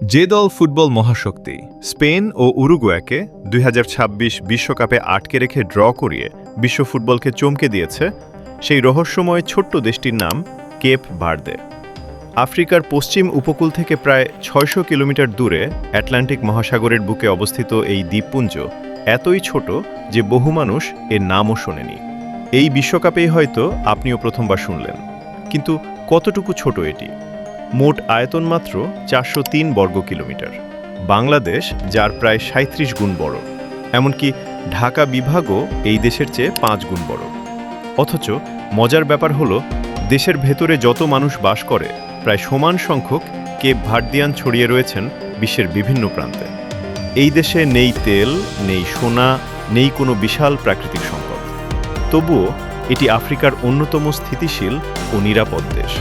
যে দল ফুটবল মহাশক্তি স্পেন ও উরুগুয়াকে ২০২৬ বিশ্বকাপে আটকে রেখে ড্র করিয়ে বিশ্ব ফুটবলকে চমকে দিয়েছে, সেই রহস্যময় ছোট্ট দেশটির নাম কেপ ভার্দে। আফ্রিকার পশ্চিম উপকূল থেকে প্রায় ৬০০ কিলোমিটার দূরে আটলান্টিক মহাসাগরের বুকে অবস্থিত এই দ্বীপপুঞ্জ এতই ছোট যে বহু মানুষ এর নামও শোনেনি। এই বিশ্বকাপেই হয়তো আপনিও প্রথমবার শুনলেন। কিন্তু কতটুকু ছোট এটি? মোট আয়তন মাত্র ৪০৩ বর্গ কিলোমিটার। বাংলাদেশ যার প্রায় ৩৭ গুণ বড়, এমনকি ঢাকা বিভাগও এই দেশের চেয়ে ৫ গুণ বড়। অথচ মজার ব্যাপার হলো, দেশের ভেতরে যত মানুষ বাস করে প্রায় সমান সংখ্যক কেপ ভার্দিয়ান ছড়িয়ে রয়েছেন বিশ্বের বিভিন্ন প্রান্তে। এই দেশে নেই তেল, নেই সোনা, নেই কোনো বিশাল প্রাকৃতিক সম্পদ। তবুও এটি আফ্রিকার অন্যতম স্থিতিশীল ও নিরাপদ দেশ।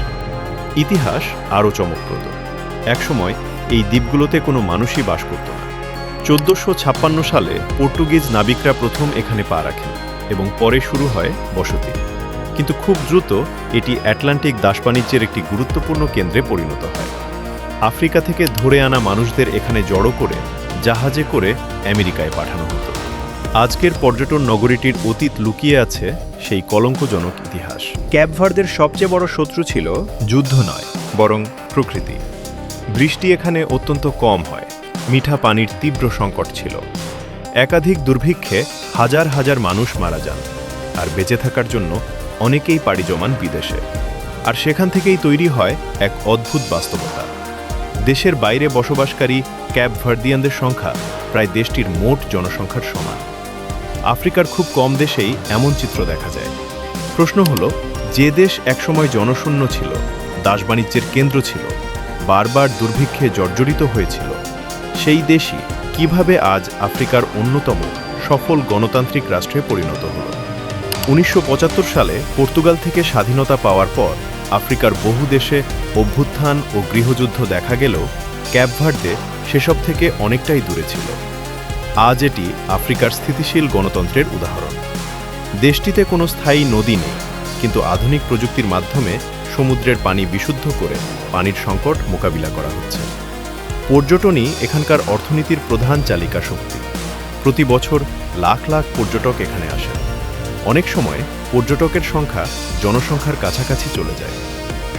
ইতিহাস আরও চমকপ্রদ। একসময় এই দ্বীপগুলোতে কোনো মানুষই বাস করত না। ১৪৫৬ সালে পর্তুগিজ নাবিকরা প্রথম এখানে পা রাখেন এবং পরে শুরু হয় বসতি। কিন্তু খুব দ্রুত এটি আটলান্টিক দাসবাণিজ্যের একটি গুরুত্বপূর্ণ কেন্দ্রে পরিণত হয়। আফ্রিকা থেকে ধরে আনা মানুষদের এখানে জড়ো করে জাহাজে করে আমেরিকায় পাঠানো হতো। আজকের পর্যটন নগরীটির অতীত লুকিয়ে আছে সেই কলঙ্কজনক ইতিহাস। ক্যাপ ভার্দের সবচেয়ে বড় শত্রু ছিল যুদ্ধ নয়, বরং প্রকৃতি। বৃষ্টি এখানে অত্যন্ত কম হয়, মিঠা পানির তীব্র সংকট ছিল। একাধিক দুর্ভিক্ষে হাজার হাজার মানুষ মারা যান, আর বেঁচে থাকার জন্য অনেকেই পাড়ি জমান বিদেশে। আর সেখান থেকেই তৈরি হয় এক অদ্ভুত বাস্তবতা। দেশের বাইরে বসবাসকারী ক্যাপ ভার্দিয়ানদের সংখ্যা প্রায় দেশটির মোট জনসংখ্যার সমান। আফ্রিকার খুব কম দেশেই এমন চিত্র দেখা যায়। প্রশ্ন হলো, যে দেশ একসময় জনশূন্য ছিল, দাসবাণিজ্যের কেন্দ্র ছিল, বারবার দুর্ভিক্ষে জর্জরিত হয়েছিল, সেই দেশই কিভাবে আজ আফ্রিকার অন্যতম সফল গণতান্ত্রিক রাষ্ট্রে পরিণত হল? ১৯৭৫ সালে পর্তুগাল থেকে স্বাধীনতা পাওয়ার পর আফ্রিকার বহু দেশে অভ্যুত্থান ও গৃহযুদ্ধ দেখা গেলেও ক্যাপ ভার্দে সেসব থেকে অনেকটাই দূরে ছিল। আজ এটি আফ্রিকার স্থিতিশীল গণতন্ত্রের উদাহরণ। দেশটিতে কোনো স্থায়ী নদী নেই, কিন্তু আধুনিক প্রযুক্তির মাধ্যমে সমুদ্রের পানি বিশুদ্ধ করে পানির সংকট মোকাবিলা করা হচ্ছে। পর্যটনই এখানকার অর্থনীতির প্রধান চালিকা শক্তি। প্রতি বছর লাখ লাখ পর্যটক এখানে আসেন। অনেক সময় পর্যটকের সংখ্যা জনসংখ্যার কাছাকাছি চলে যায়।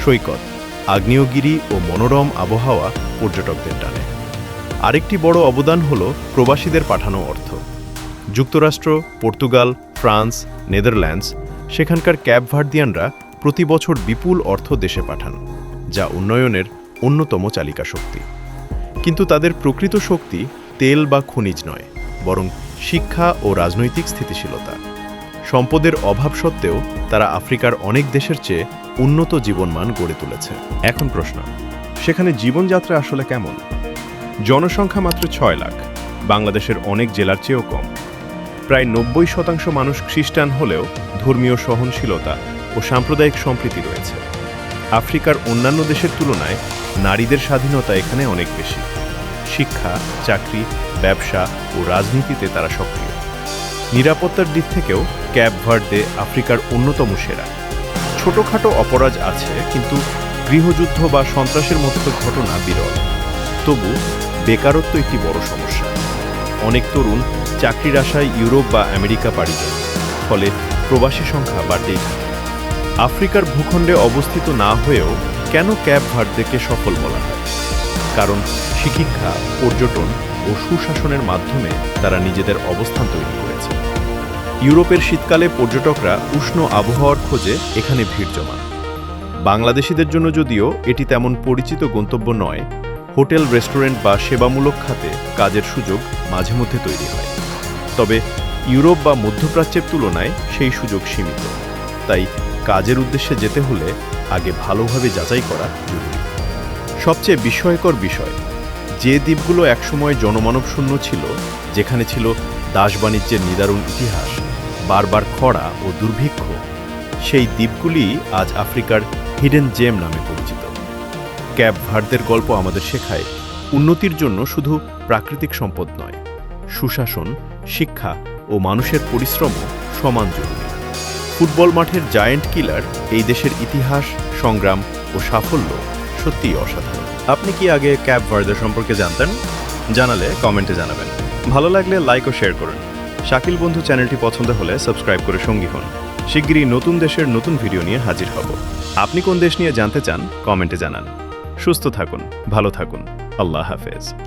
সৈকত, আগ্নেয়গিরি ও মনোরম আবহাওয়া পর্যটকদের টানে। আরেকটি বড় অবদান হল প্রবাসীদের পাঠানো অর্থ। যুক্তরাষ্ট্র, পর্তুগাল, ফ্রান্স, নেদারল্যান্ডস সেখানকার ক্যাপ ভার্দিয়ানরা প্রতি বছর বিপুল অর্থ দেশে পাঠান, যা উন্নয়নের অন্যতম চালিকা শক্তি। কিন্তু তাদের প্রকৃত শক্তি তেল বা খনিজ নয়, বরং শিক্ষা ও রাজনৈতিক স্থিতিশীলতা। সম্পদের অভাব সত্ত্বেও তারা আফ্রিকার অনেক দেশের চেয়ে উন্নত জীবনমান গড়ে তুলেছে। এখন প্রশ্ন, সেখানে জীবনযাত্রা আসলে কেমন? জনসংখ্যা মাত্র ৬ লাখ, বাংলাদেশের অনেক জেলার চেয়েও কম। প্রায় ৯০% মানুষ খ্রিস্টান হলেও ধর্মীয় সহনশীলতা ও সাম্প্রদায়িক সম্প্রীতি রয়েছে। আফ্রিকার অন্যান্য দেশের তুলনায় নারীদের স্বাধীনতা এখানে অনেক বেশি। শিক্ষা, চাকরি, ব্যবসা ও রাজনীতিতে তারা সক্রিয়। নিরাপত্তার দিক থেকেও ক্যাপ ভার্দে আফ্রিকার অন্যতম সেরা। ছোটখাটো অপরাধ আছে, কিন্তু গৃহযুদ্ধ বা সন্ত্রাসের মতো ঘটনা বিরল। তবু বেকারত্ব একটি বড় সমস্যা। অনেক তরুণ চাকরির আশায় ইউরোপ বা আমেরিকা পাড়ি দেয়, ফলে প্রবাসী সংখ্যা বাড়তেই থাকে। আফ্রিকার ভূখণ্ডে অবস্থিত না হয়েও কেন ক্যাপ ভার্দেকে সফল বলা হয়? কারণ শিক্ষা, পর্যটন ও সুশাসনের মাধ্যমে তারা নিজেদের অবস্থান তৈরি করেছে। ইউরোপের শীতকালে পর্যটকরা উষ্ণ আবহাওয়ার খোঁজে এখানে ভিড় জমান। বাংলাদেশিদের জন্য যদিও এটি তেমন পরিচিত গন্তব্য নয়, হোটেল, রেস্টুরেন্ট বা সেবামূলক খাতে কাজের সুযোগ মাঝে মধ্যে তৈরি হয়। তবে ইউরোপ বা মধ্যপ্রাচ্যের তুলনায় সেই সুযোগ সীমিত। তাই কাজের উদ্দেশ্যে যেতে হলে আগে ভালোভাবে যাচাই করা জরুরি। সবচেয়ে বিস্ময়কর বিষয়, যে দ্বীপগুলো একসময় জনমানবশূন্য ছিল, যেখানে ছিল দাসবাণিজ্যের নিদারুণ ইতিহাস, বারবার খরা ও দুর্ভিক্ষ, সেই দ্বীপগুলি আজ আফ্রিকার হিডেন জেম নামে পরিচিত। ক্যাপ ভার্দের গল্প আমাদের শেখায়, উন্নতির জন্য শুধু প্রাকৃতিক সম্পদ নয়, সুশাসন, শিক্ষা ও মানুষের পরিশ্রমও সমান জরুরি। ফুটবল মাঠের জায়ান্ট কিলার এই দেশের ইতিহাস, সংগ্রাম ও সাফল্য সত্যিই অসাধারণ। আপনি কি আগে ক্যাপ ভার্দে সম্পর্কে জানতেন? জানালে কমেন্টে জানাবেন। ভালো লাগলে লাইক ও শেয়ার করুন। শাকিল বন্ধু চ্যানেলটি পছন্দ হলে সাবস্ক্রাইব করে সঙ্গী হন। শিগগিরই নতুন দেশের নতুন ভিডিও নিয়ে হাজির হব। আপনি কোন দেশ নিয়ে জানতে চান কমেন্টে জানান। সুস্থ থাকুন, ভালো থাকুন। আল্লাহ হাফেজ।